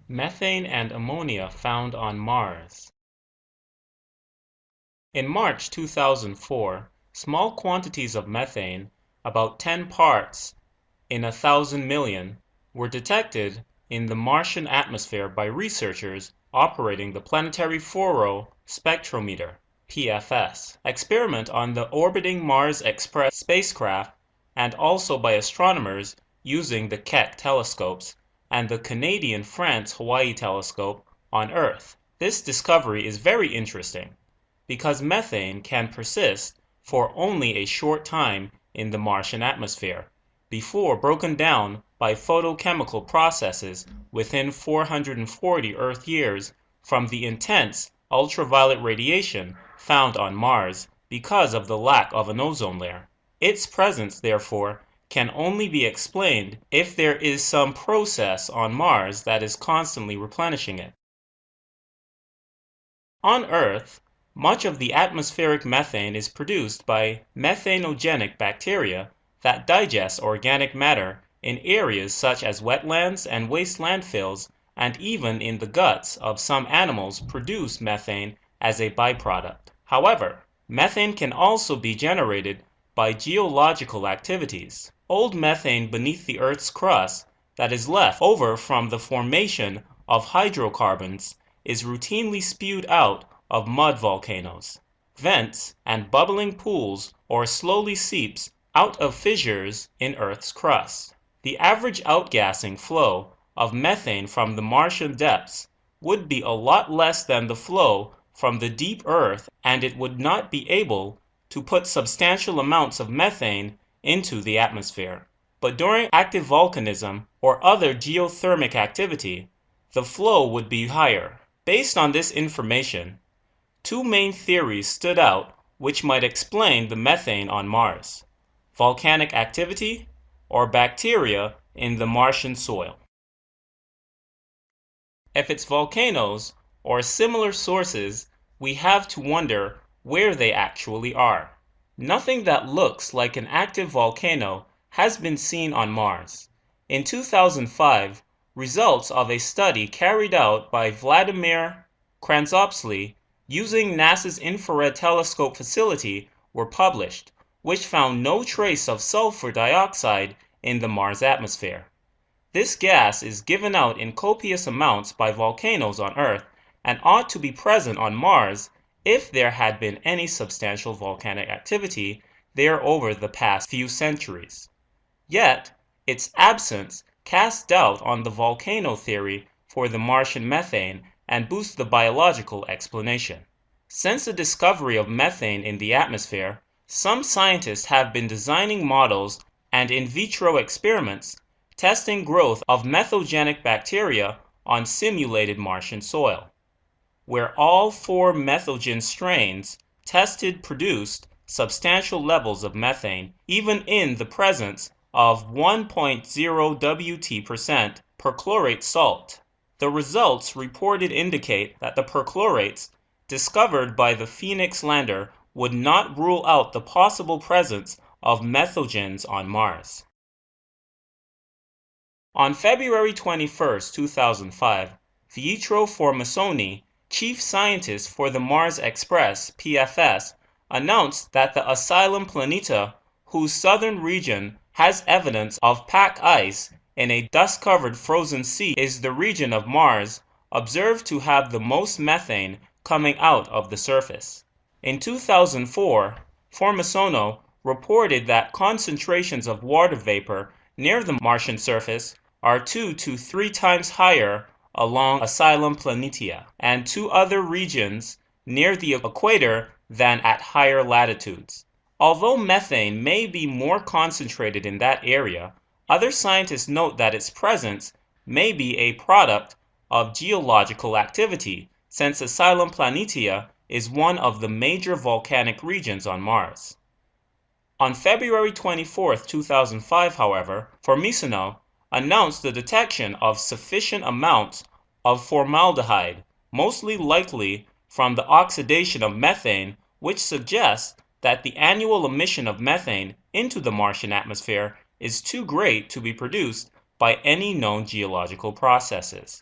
Methane and ammonia found on Mars. In March 2004, small quantities of methane, about 10 parts in 1,000 million, were detected in the Martian atmosphere by researchers operating the Planetary Fluoro Spectrometer (PFS) experiment on the orbiting Mars Express spacecraft, and also by astronomers using the Keck telescopes and the Canadian France-Hawaii telescope on Earth. This discovery is very interesting because methane can persist for only a short time in the Martian atmosphere before broken down by photochemical processes within 440 Earth years from the intense ultraviolet radiation found on Mars because of the lack of an ozone layer. Its presence, therefore, can only be explained if there is some process on Mars that is constantly replenishing it. On Earth, much of the atmospheric methane is produced by methanogenic bacteria that digest organic matter in areas such as wetlands and waste landfills, and even in the guts of some animals produce methane as a byproduct. However, methane can also be generated by geological activities. Old methane beneath the Earth's crust that is left over from the formation of hydrocarbons is routinely spewed out of mud volcanoes, vents, and bubbling pools, or slowly seeps out of fissures in Earth's crust. The average outgassing flow of methane from the Martian depths would be a lot less than the flow from the deep Earth, and it would not be able to put substantial amounts of methane into the atmosphere. But during active volcanism or other geothermic activity, the flow would be higher. Based on this information, two main theories stood out which might explain the methane on Mars: volcanic activity or bacteria in the Martian soil. If it's volcanoes or similar sources, we have to wonder where they actually are. Nothing that looks like an active volcano has been seen on Mars. In 2005, results of a study carried out by Vladimir Kranzopsky using NASA's Infrared Telescope facility were published, which found no trace of sulfur dioxide in the Mars atmosphere. This gas is given out in copious amounts by volcanoes on Earth and ought to be present on Mars if there had been any substantial volcanic activity there over the past few centuries. Yet, its absence casts doubt on the volcano theory for the Martian methane and boosts the biological explanation. Since the discovery of methane in the atmosphere, some scientists have been designing models and in vitro experiments testing growth of methogenic bacteria on simulated Martian soil, where all 4 methogen strains tested produced substantial levels of methane even in the presence of 1.0 Wt% perchlorate salt. The results reported indicate that the perchlorates discovered by the Phoenix lander would not rule out the possible presence of methogens on Mars. On February 21, 2005, Pietro Formosoni, chief scientist for the Mars Express (PFS), announced that the Asylum Planeta, whose southern region has evidence of pack ice in a dust-covered frozen sea, is the region of Mars observed to have the most methane coming out of the surface. In 2004, Formosoni reported that concentrations of water vapor near the Martian surface are 2 to 3 times higher along Asylum Planitia and 2 other regions near the equator than at higher latitudes. Although methane may be more concentrated in that area, other scientists note that its presence may be a product of geological activity, since Asylum Planitia is one of the major volcanic regions on Mars. On February 24, 2005, however, Formosoni announced the detection of sufficient amounts of formaldehyde, mostly likely from the oxidation of methane, which suggests that the annual emission of methane into the Martian atmosphere is too great to be produced by any known geological processes.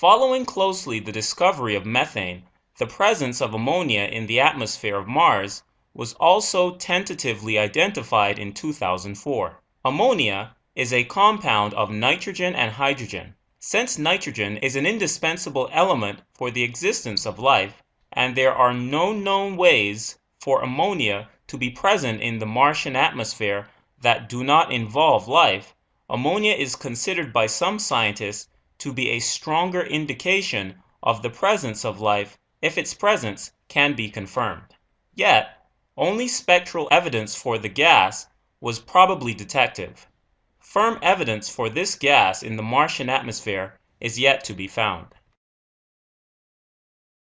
Following closely the discovery of methane, the presence of ammonia in the atmosphere of Mars was also tentatively identified in 2004. Ammonia is a compound of nitrogen and hydrogen. Since nitrogen is an indispensable element for the existence of life, and there are no known ways for ammonia to be present in the Martian atmosphere that do not involve life, ammonia is considered by some scientists to be a stronger indication of the presence of life if its presence can be confirmed. Yet, only spectral evidence for the gas was probably detective. Firm evidence for this gas in the Martian atmosphere is yet to be found.